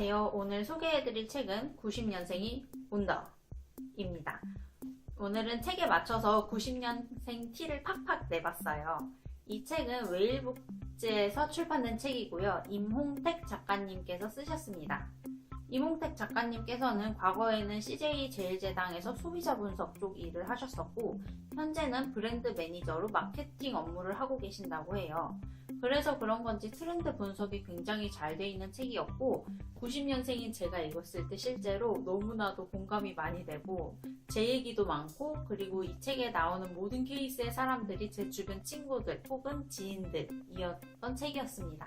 안녕하세요. 오늘 소개해드릴 책은 90년생이 온다입니다. 오늘은 책에 맞춰서 90년생 티를 팍팍 내봤어요. 이 책은 웨일북즈에서 출판된 책이고요. 임홍택 작가님께서 쓰셨습니다. 임홍택 작가님께서는 과거에는 CJ제일제당에서 소비자 분석 쪽 일을 하셨었고 현재는 브랜드 매니저로 마케팅 업무를 하고 계신다고 해요. 그래서 그런 건지 트렌드 분석이 굉장히 잘 돼 있는 책이었고 90년생인 제가 읽었을 때 실제로 너무나도 공감이 많이 되고 제 얘기도 많고 그리고 이 책에 나오는 모든 케이스의 사람들이 제 주변 친구들 혹은 지인들이었던 책이었습니다.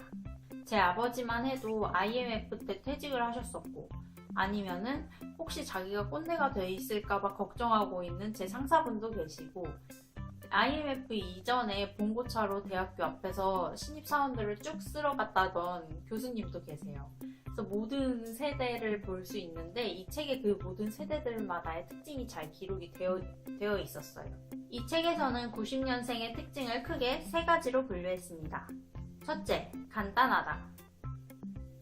제 아버지만 해도 IMF 때 퇴직을 하셨었고 아니면은 혹시 자기가 꼰대가 돼 있을까봐 걱정하고 있는 제 상사분도 계시고 IMF 이전에 봉고차로 대학교 앞에서 신입사원들을 쭉 쓸어갔다던 교수님도 계세요. 그래서 모든 세대를 볼 수 있는데 이 책에 그 모든 세대들마다의 특징이 잘 기록이 되어 있었어요. 이 책에서는 90년생의 특징을 크게 세 가지로 분류했습니다. 첫째, 간단하다.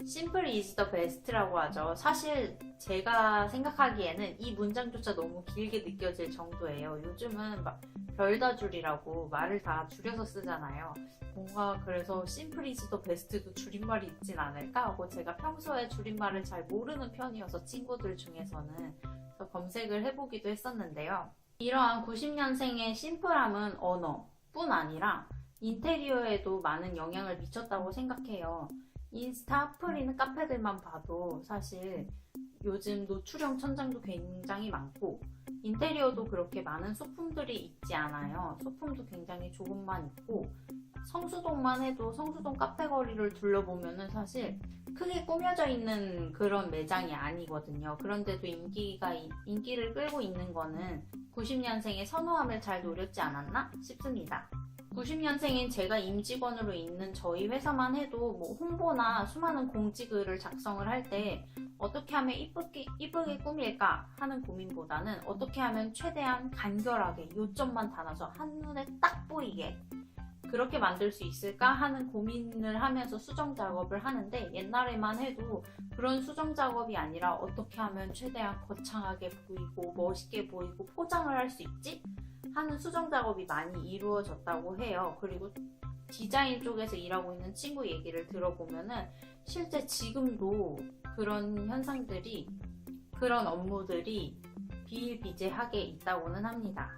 Simple is the best라고 하죠. 사실 제가 생각하기에는 이 문장조차 너무 길게 느껴질 정도예요. 요즘은 막 별다줄이라고 말을 다 줄여서 쓰잖아요. 뭔가 그래서 Simple is the best도 줄임말이 있진 않을까 하고 제가 평소에 줄임말을 잘 모르는 편이어서 친구들 중에서는 검색을 해보기도 했었는데요. 이러한 90년생의 심플함은 언어뿐 아니라 인테리어에도 많은 영향을 미쳤다고 생각해요. 인스타, 프리는 카페들만 봐도 사실 요즘 노출형 천장도 굉장히 많고 인테리어도 그렇게 많은 소품들이 있지 않아요. 소품도 굉장히 조금만 있고 성수동만 해도 성수동 카페 거리를 둘러보면은 사실 크게 꾸며져 있는 그런 매장이 아니거든요. 그런데도 인기를 끌고 있는 거는 90년생의 선호함을 잘 노렸지 않았나 싶습니다. 90년생인 제가 임직원으로 있는 저희 회사만 해도 뭐 홍보나 수많은 공지글을 작성을 할 때 어떻게 하면 이쁘게 꾸밀까 하는 고민보다는 어떻게 하면 최대한 간결하게 요점만 담아서 한눈에 딱 보이게 그렇게 만들 수 있을까 하는 고민을 하면서 수정 작업을 하는데 옛날에만 해도 그런 수정 작업이 아니라 어떻게 하면 최대한 거창하게 보이고 멋있게 보이고 포장을 할 수 있지? 하는 수정 작업이 많이 이루어졌다고 해요. 그리고 디자인 쪽에서 일하고 있는 친구 얘기를 들어보면은 실제 지금도 그런 현상들이 그런 업무들이 비일비재하게 있다고는 합니다.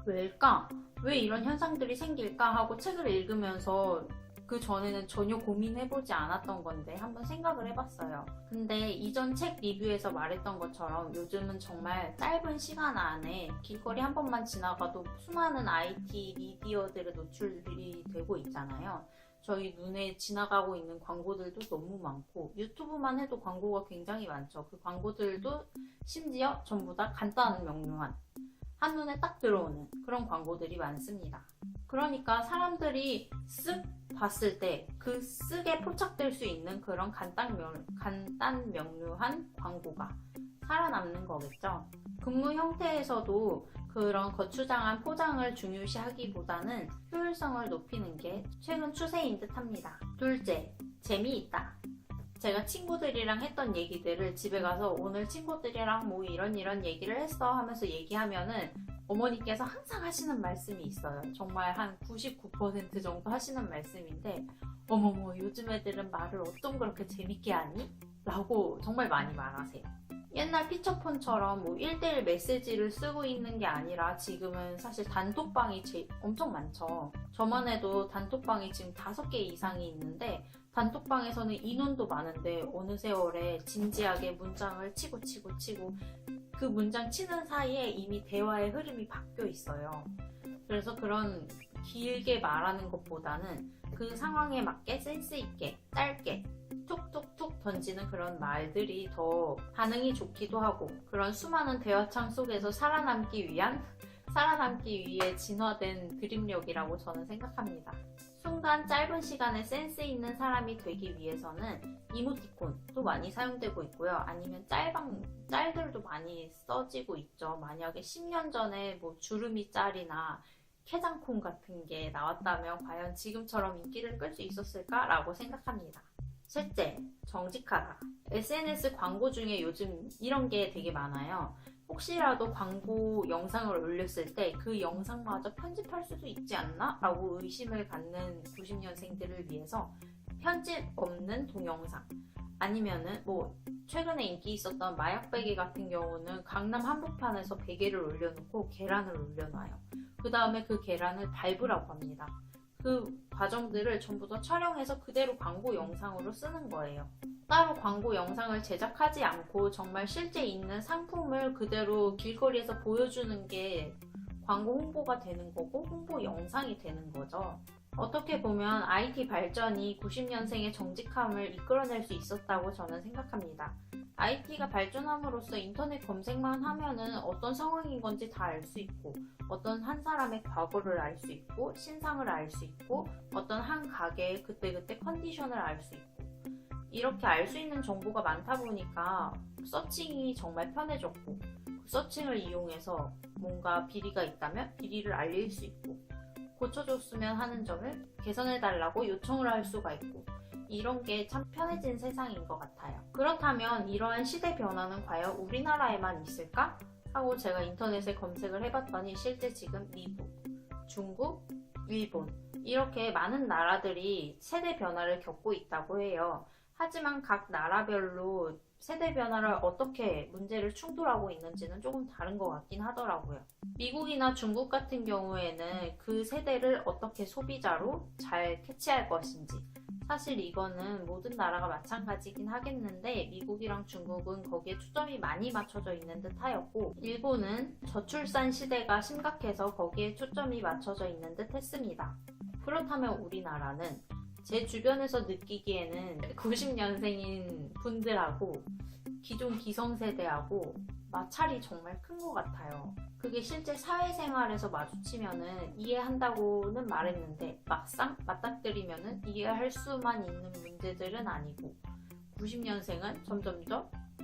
왜일까? 왜 이런 현상들이 생길까 하고 책을 읽으면서 그 전에는 전혀 고민해보지 않았던 건데 한번 생각을 해봤어요. 근데 이전 책 리뷰에서 말했던 것처럼 요즘은 정말 짧은 시간 안에 길거리 한 번만 지나가도 수많은 IT 미디어들의 노출이 되고 있잖아요. 저희 눈에 지나가고 있는 광고들도 너무 많고 유튜브만 해도 광고가 굉장히 많죠. 그 광고들도 심지어 전부 다 간단한 명료한 한눈에 딱 들어오는 그런 광고들이 많습니다. 그러니까 사람들이 쓱 봤을 때 그 쓱에 포착될 수 있는 그런 간단 명료한 광고가 살아남는 거겠죠. 근무 형태에서도 그런 거추장한 포장을 중요시하기보다는 효율성을 높이는 게 최근 추세인 듯 합니다. 둘째, 재미있다. 제가 친구들이랑 했던 얘기들을 집에 가서 오늘 친구들이랑 뭐 이런 얘기를 했어 하면서 얘기하면은 어머니께서 항상 하시는 말씀이 있어요. 정말 한 99% 정도 하시는 말씀인데 어머머 요즘 애들은 말을 어쩜 그렇게 재밌게 하니? 라고 정말 많이 말하세요. 옛날 피처폰처럼 뭐 1대1 메시지를 쓰고 있는 게 아니라 지금은 사실 단톡방이 엄청 많죠. 저만 해도 단톡방이 지금 5개 이상이 있는데 단톡방에서는 인원도 많은데 어느 세월에 진지하게 문장을 치고 그 문장 치는 사이에 이미 대화의 흐름이 바뀌어 있어요. 그래서 그런 길게 말하는 것보다는 그 상황에 맞게 센스 있게 짧게 툭툭툭 던지는 그런 말들이 더 반응이 좋기도 하고 그런 수많은 대화창 속에서 살아남기 위해 진화된 드립력이라고 저는 생각합니다. 순간 짧은 시간에 센스 있는 사람이 되기 위해서는 이모티콘도 많이 사용되고 있고요. 아니면 짤들도 많이 써지고 있죠. 만약에 10년 전에 뭐 주름이 짤이나 캐장콘 같은 게 나왔다면 과연 지금처럼 인기를 끌 수 있었을까라고 생각합니다. 셋째, 정직하다. SNS 광고 중에 요즘 이런 게 되게 많아요. 혹시라도 광고 영상을 올렸을 때 그 영상마저 편집할 수도 있지 않나? 라고 의심을 갖는 90년생들을 위해서 편집 없는 동영상. 아니면은 최근에 인기 있었던 마약 베개 같은 경우는 강남 한복판에서 베개를 올려놓고 계란을 올려놔요. 그 다음에 그 계란을 밟으라고 합니다. 그 과정들을 전부 다 촬영해서 그대로 광고 영상으로 쓰는 거예요. 따로 광고 영상을 제작하지 않고 정말 실제 있는 상품을 그대로 길거리에서 보여주는 게 광고 홍보가 되는 거고 홍보 영상이 되는 거죠. 어떻게 보면 IT 발전이 90년생의 정직함을 이끌어낼 수 있었다고 저는 생각합니다. IT가 발전함으로써 인터넷 검색만 하면은 어떤 상황인 건지 다 알 수 있고, 어떤 한 사람의 과거를 알 수 있고, 신상을 알 수 있고, 어떤 한 가게의 그때그때 컨디션을 알 수 있고, 이렇게 알 수 있는 정보가 많다 보니까 서칭이 정말 편해졌고, 그 서칭을 이용해서 뭔가 비리가 있다면 비리를 알릴 수 있고, 고쳐줬으면 하는 점을 개선해달라고 요청을 할 수가 있고, 이런 게 참 편해진 세상인 것 같아요. 그렇다면 이러한 시대 변화는 과연 우리나라에만 있을까? 하고 제가 인터넷에 검색을 해봤더니 실제 지금 미국, 중국, 일본 이렇게 많은 나라들이 세대 변화를 겪고 있다고 해요. 하지만 각 나라별로 세대 변화를 어떻게 문제를 충돌하고 있는지는 조금 다른 것 같긴 하더라고요. 미국이나 중국 같은 경우에는 그 세대를 어떻게 소비자로 잘 캐치할 것인지, 사실 이거는 모든 나라가 마찬가지긴 하겠는데 미국이랑 중국은 거기에 초점이 많이 맞춰져 있는 듯 하였고, 일본은 저출산 시대가 심각해서 거기에 초점이 맞춰져 있는 듯 했습니다. 그렇다면 우리나라는 제 주변에서 느끼기에는 90년생인 분들하고 기존 기성세대하고 마찰이 정말 큰 것 같아요. 그게 실제 사회생활에서 마주치면은 이해한다고는 말했는데 막상 맞닥뜨리면은 이해할 수만 있는 문제들은 아니고, 90년생은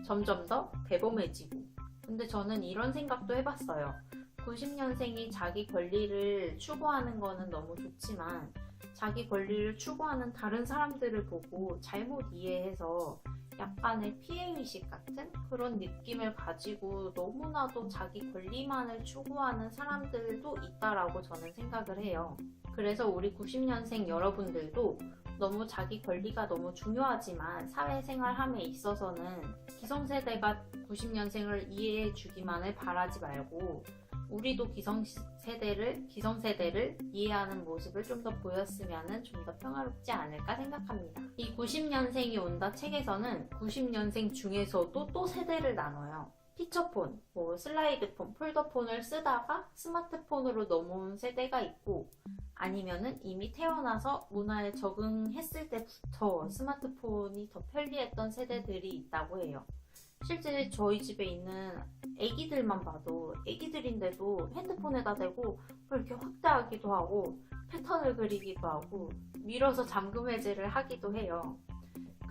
점점 더 대범해지고. 근데 저는 이런 생각도 해봤어요. 90년생이 자기 권리를 추구하는 거는 너무 좋지만 자기 권리를 추구하는 다른 사람들을 보고 잘못 이해해서 약간의 피해의식 같은 그런 느낌을 가지고 너무나도 자기 권리만을 추구하는 사람들도 있다라고 저는 생각을 해요. 그래서 우리 90년생 여러분들도 너무 자기 권리가 너무 중요하지만 사회생활함에 있어서는 기성세대가 90년생을 이해해 주기만을 바라지 말고 우리도 기성세대를 이해하는 모습을 좀 더 보였으면 좀 더 평화롭지 않을까 생각합니다. 이 90년생이 온다 책에서는 90년생 중에서도 또 세대를 나눠요. 피처폰, 슬라이드폰, 폴더폰을 쓰다가 스마트폰으로 넘어온 세대가 있고, 아니면은 이미 태어나서 문화에 적응했을 때부터 스마트폰이 더 편리했던 세대들이 있다고 해요. 실제 저희 집에 있는 애기들만 봐도 애기들인데도 핸드폰에다 대고 이렇게 확대하기도 하고 패턴을 그리기도 하고 밀어서 잠금 해제를 하기도 해요.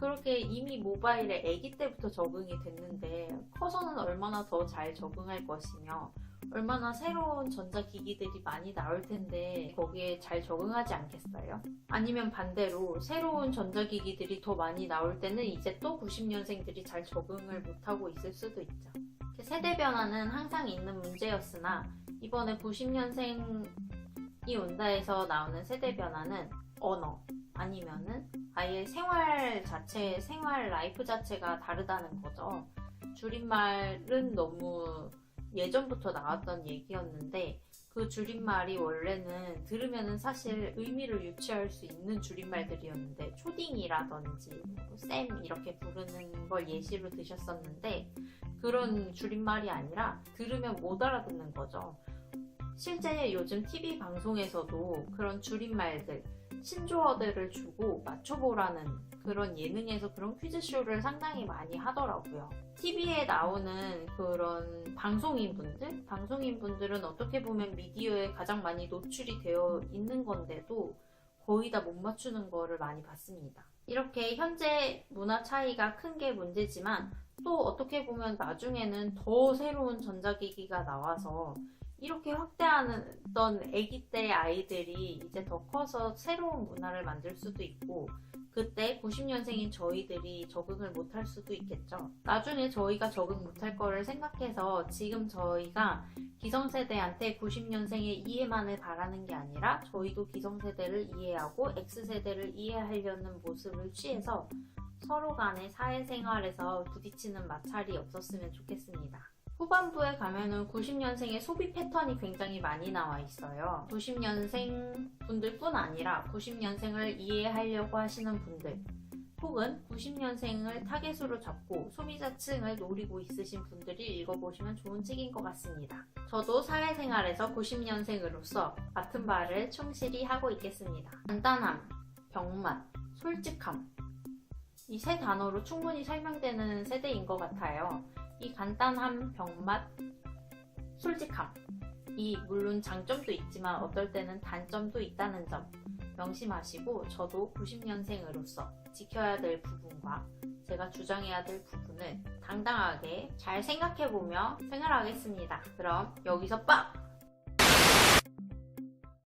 그렇게 이미 모바일에 애기 때부터 적응이 됐는데 커서는 얼마나 더 잘 적응할 것이며 얼마나 새로운 전자기기들이 많이 나올 텐데 거기에 잘 적응하지 않겠어요? 아니면 반대로 새로운 전자기기들이 더 많이 나올 때는 이제 또 90년생들이 잘 적응을 못하고 있을 수도 있죠. 세대 변화는 항상 있는 문제였으나 이번에 90년생이 온다에서 나오는 세대 변화는 언어 아니면은 아예 생활 라이프 자체가 다르다는 거죠. 줄임말은 너무 예전부터 나왔던 얘기였는데 그 줄임말이 원래는 들으면은 사실 의미를 유추할 수 있는 줄임말들이었는데 초딩이라든지 쌤 이렇게 부르는 걸 예시로 드셨었는데 그런 줄임말이 아니라 들으면 못 알아듣는 거죠. 실제 요즘 TV 방송에서도 그런 줄임말들, 신조어들을 주고 맞춰보라는 그런 예능에서 그런 퀴즈쇼를 상당히 많이 하더라고요. TV에 나오는 그런 방송인분들은 어떻게 보면 미디어에 가장 많이 노출이 되어 있는 건데도 거의 다 못 맞추는 거를 많이 봤습니다. 이렇게 현재 문화 차이가 큰 게 문제지만 또 어떻게 보면 나중에는 더 새로운 전자기기가 나와서 이렇게 확대하던 아기 때 아이들이 이제 더 커서 새로운 문화를 만들 수도 있고 그때 90년생인 저희들이 적응을 못할 수도 있겠죠. 나중에 저희가 적응 못할 거를 생각해서 지금 저희가 기성세대한테 90년생의 이해만을 바라는 게 아니라 저희도 기성세대를 이해하고 X세대를 이해하려는 모습을 취해서 서로 간의 사회생활에서 부딪히는 마찰이 없었으면 좋겠습니다. 후반부에 가면은 90년생의 소비 패턴이 굉장히 많이 나와 있어요. 90년생 분들뿐 아니라 90년생을 이해하려고 하시는 분들, 혹은 90년생을 타겟으로 잡고 소비자층을 노리고 있으신 분들이 읽어보시면 좋은 책인 것 같습니다. 저도 사회생활에서 90년생으로서 맡은 바를 충실히 하고 있겠습니다. 간단함, 병맛, 솔직함, 이 세 단어로 충분히 설명되는 세대인 것 같아요. 이 간단함, 병맛, 솔직함, 이 물론 장점도 있지만 어떨 때는 단점도 있다는 점 명심하시고, 저도 90년생으로서 지켜야 될 부분과 제가 주장해야 될 부분을 당당하게 잘 생각해보며 생활하겠습니다. 그럼 여기서 빡!